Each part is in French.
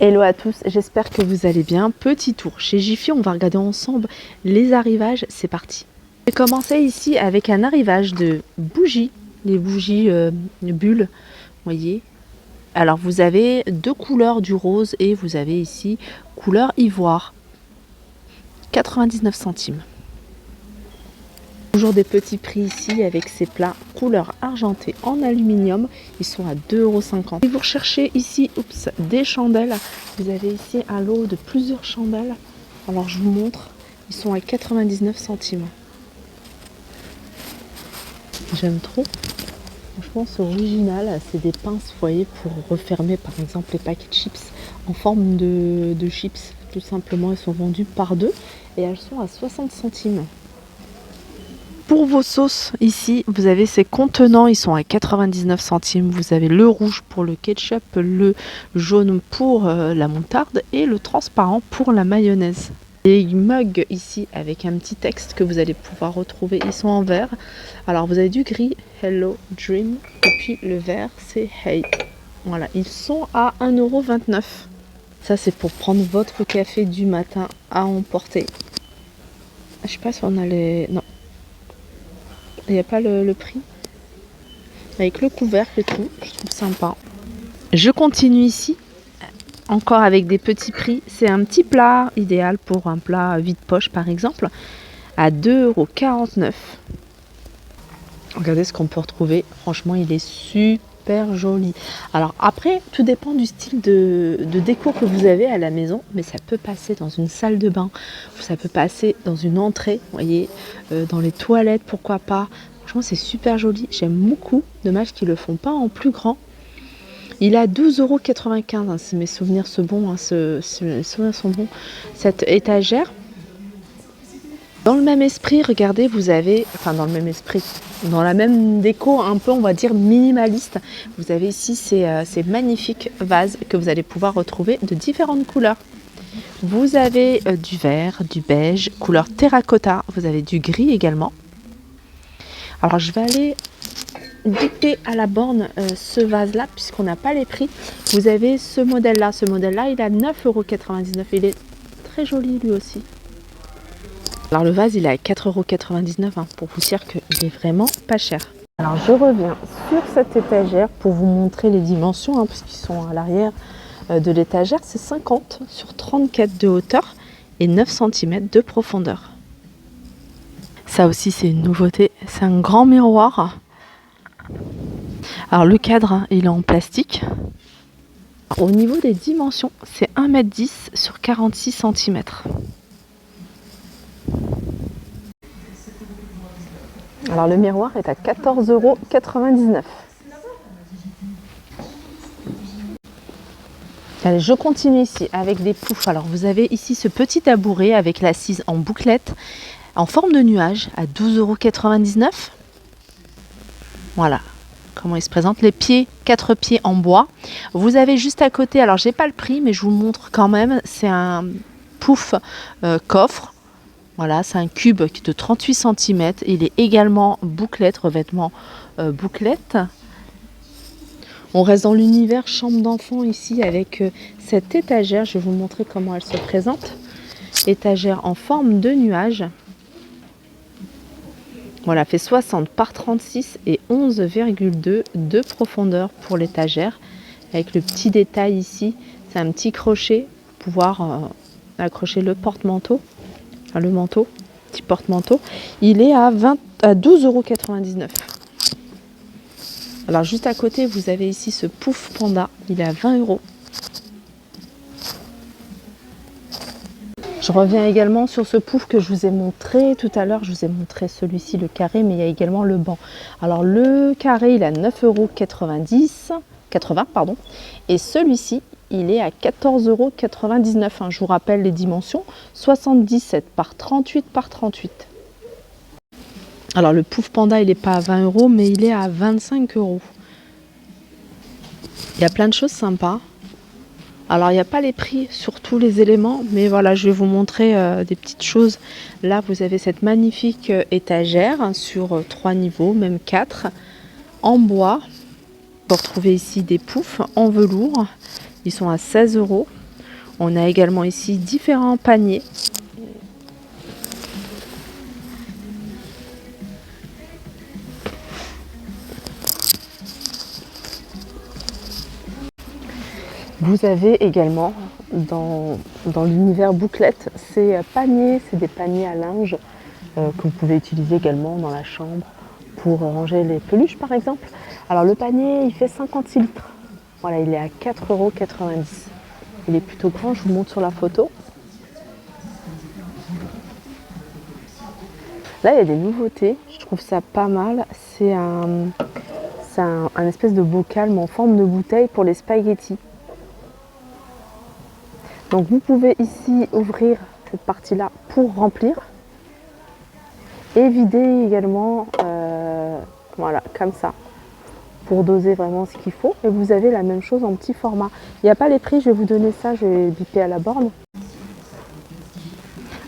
Hello à tous, j'espère que vous allez bien. Petit tour chez Jiffy, on va regarder ensemble les arrivages, c'est parti. Je vais commencer ici avec un arrivage de bougies, les bougies bulles, voyez. Alors vous avez deux couleurs du rose et vous avez ici couleur ivoire, 99 centimes. Toujours des petits prix ici avec ces plats couleur argentée en aluminium. Ils sont à 2,50 €. Si vous recherchez ici des chandelles, vous avez ici un lot de plusieurs chandelles. Alors je vous montre, ils sont à 99 centimes. J'aime trop. Franchement c'est original, c'est des pinces, vous voyez, pour refermer par exemple les paquets de chips en forme de chips. Tout simplement, elles sont vendues par deux et elles sont à 60 centimes. Pour vos sauces, ici, vous avez ces contenants, ils sont à 99 centimes. Vous avez le rouge pour le ketchup, le jaune pour la moutarde et le transparent pour la mayonnaise. Les mugs ici avec un petit texte que vous allez pouvoir retrouver, ils sont en vert. Alors vous avez du gris, Hello Dream, et puis le vert c'est Hey. Voilà, ils sont à 1,29 €. Ça c'est pour prendre votre café du matin à emporter. Je sais pas si on a les... Non. Il n'y a pas le prix. Avec le couvercle et tout, je trouve sympa. Je continue ici. Encore avec des petits prix. C'est un petit plat idéal pour un plat vide-poche par exemple. À 2,49 €. Regardez ce qu'on peut retrouver. Franchement, il est super joli. Alors après, tout dépend du style de déco que vous avez à la maison. Mais ça peut passer dans une salle de bain. Ça peut passer dans une entrée. Vous voyez, dans les toilettes, pourquoi pas. Franchement, c'est super joli. J'aime beaucoup. Dommage qu'ils ne le font pas en plus grand. Il a 12,95 €, hein, si mes souvenirs sont bons, cette étagère. Dans le même esprit, regardez, vous avez, enfin dans le même esprit, dans la même déco, un peu on va dire minimaliste, vous avez ici ces magnifiques vases que vous allez pouvoir retrouver de différentes couleurs. Vous avez du vert, du beige, couleur terracotta, vous avez du gris également. Alors je vais aller dicter à la borne ce vase là puisqu'on n'a pas les prix. Vous avez ce modèle là il a 9,99 €, il est très joli lui aussi. Alors le vase il est à 4,99 €, hein, pour vous dire qu'il est vraiment pas cher. Alors je reviens sur cette étagère pour vous montrer les dimensions, hein, puisqu'ils sont à l'arrière de l'étagère. C'est 50 sur 34 de hauteur et 9 cm de profondeur. Ça aussi c'est une nouveauté, c'est un grand miroir. Alors le cadre, hein, il est en plastique. Au niveau des dimensions, c'est 1,10 m sur 46 cm. Alors le miroir est à 14,99 €. Allez, je continue ici avec des poufs. Alors vous avez ici ce petit tabouret avec l'assise en bouclette en forme de nuage à 12,99 €. Voilà comment il se présente. Les pieds, 4 pieds en bois. Vous avez juste à côté, alors j'ai pas le prix mais je vous le montre quand même, c'est un pouf coffre. Voilà, c'est un cube de 38 cm. Il est également bouclette, revêtement bouclette. On reste dans l'univers chambre d'enfant ici avec cette étagère. Je vais vous montrer comment elle se présente. Étagère en forme de nuage. Voilà, fait 60 par 36 et 11,2 de profondeur pour l'étagère. Avec le petit détail ici, c'est un petit crochet pour pouvoir accrocher le porte-manteau. Enfin, le manteau, petit porte-manteau. Il est à 12,99 €. Alors juste à côté, vous avez ici ce pouf panda. Il est à 20 €. Je reviens également sur ce pouf que je vous ai montré tout à l'heure. Je vous ai montré celui-ci, le carré, mais il y a également le banc. Alors le carré, il est à 9,80 €, et celui-ci, il est à 14,99 €. Je vous rappelle les dimensions, 77 par 38 par 38. Alors le pouf panda, il n'est pas à 20 €, mais il est à 25 €. Il y a plein de choses sympas. Alors il n'y a pas les prix sur tous les éléments, mais voilà, je vais vous montrer des petites choses. Là vous avez cette magnifique étagère sur 3 niveaux, même 4, en bois. Vous retrouvez ici des poufs en velours. Ils sont à 16 €. On a également ici différents paniers. Vous avez également dans l'univers bouclette ces paniers, c'est des paniers à linge que vous pouvez utiliser également dans la chambre pour ranger les peluches par exemple. Alors le panier il fait 56 litres. Voilà, il est à 4,90 €. Il est plutôt grand, je vous montre sur la photo. Là il y a des nouveautés, je trouve ça pas mal. C'est un espèce de bocal mais en forme de bouteille pour les spaghettis. Donc vous pouvez ici ouvrir cette partie-là pour remplir et vider également, voilà, comme ça, pour doser vraiment ce qu'il faut. Et vous avez la même chose en petit format. Il n'y a pas les prix, je vais vous donner ça, je vais biper à la borne.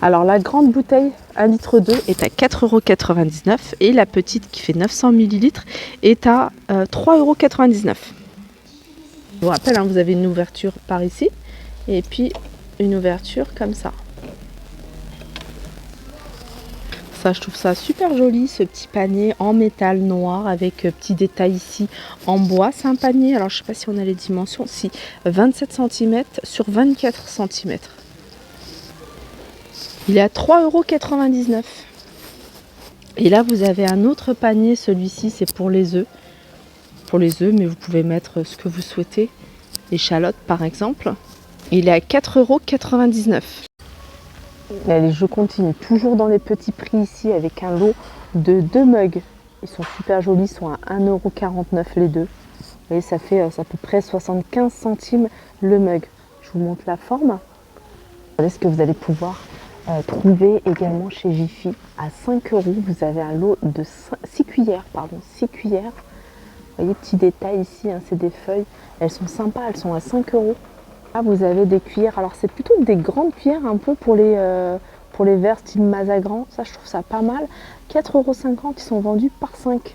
Alors la grande bouteille 1,2 litre est à 4,99 € et la petite qui fait 900 ml est à 3,99 €. Je vous rappelle, hein, vous avez une ouverture par ici et puis une ouverture comme ça. Ça, je trouve ça super joli, ce petit panier en métal noir avec petit détail ici en bois. C'est un panier, alors je ne sais pas si on a les dimensions, si 27 cm sur 24 cm. Il est à 3,99 €. Et là, vous avez un autre panier, celui-ci, c'est pour les œufs. Pour les œufs, mais vous pouvez mettre ce que vous souhaitez. Échalotes, par exemple. Il est à 4,99 €. Allez, je continue. Toujours dans les petits prix ici, avec un lot de 2 mugs. Ils sont super jolis, ils sont à 1,49 € les deux. Vous voyez, ça fait à peu près 75 centimes le mug. Je vous montre la forme. Regardez ce que vous allez pouvoir trouver également chez Jiffy à 5 €. Vous avez un lot de 6 cuillères, pardon, 6 cuillères. Vous voyez, petit détail ici, hein, c'est des feuilles. Elles sont sympas, elles sont à 5 €. Là, vous avez des cuillères. Alors, c'est plutôt des grandes cuillères, un peu pour les verres style Mazagran. Ça, je trouve ça pas mal. 4,50 €, ils sont vendus par 5.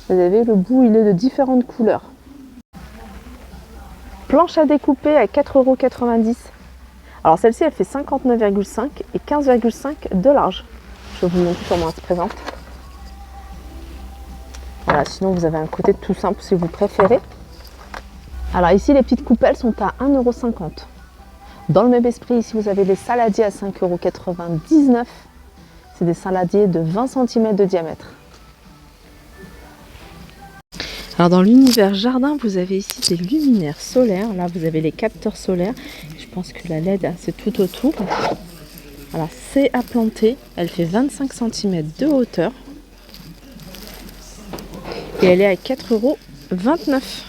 Vous avez le bout, il est de différentes couleurs. Planche à découper à 4,90 €. Alors celle-ci, elle fait 59,5 et 15,5 de large. Je vais vous montrer comment elle se présente. Voilà, sinon vous avez un côté tout simple si vous préférez. Alors ici, les petites coupelles sont à 1,50 €. Dans le même esprit, ici vous avez les saladiers à 5,99 €. C'est des saladiers de 20 cm de diamètre. Alors dans l'univers jardin, vous avez ici des luminaires solaires. Là, vous avez les capteurs solaires. Je pense que la LED, c'est tout autour. Alors c'est à planter. Elle fait 25 cm de hauteur. Et elle est à 4,29 €.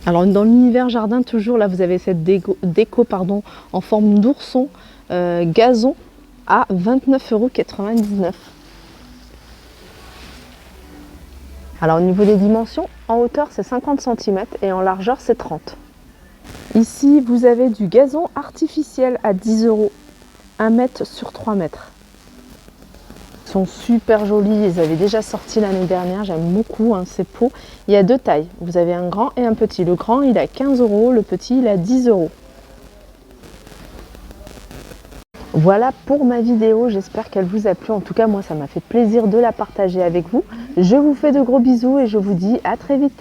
Alors dans l'univers jardin, toujours là, vous avez cette déco en forme d'ourson gazon à 29,99 €. Alors au niveau des dimensions, en hauteur c'est 50 cm et en largeur c'est 30. Ici vous avez du gazon artificiel à 10 €, 1 mètre sur 3 mètres. Ils sont super jolis, ils avaient déjà sorti l'année dernière, j'aime beaucoup ces pots. Il y a deux tailles, vous avez un grand et un petit. Le grand il est à 15 €, le petit il est à 10 €. Voilà pour ma vidéo, j'espère qu'elle vous a plu. En tout cas, moi, ça m'a fait plaisir de la partager avec vous. Je vous fais de gros bisous et je vous dis à très vite.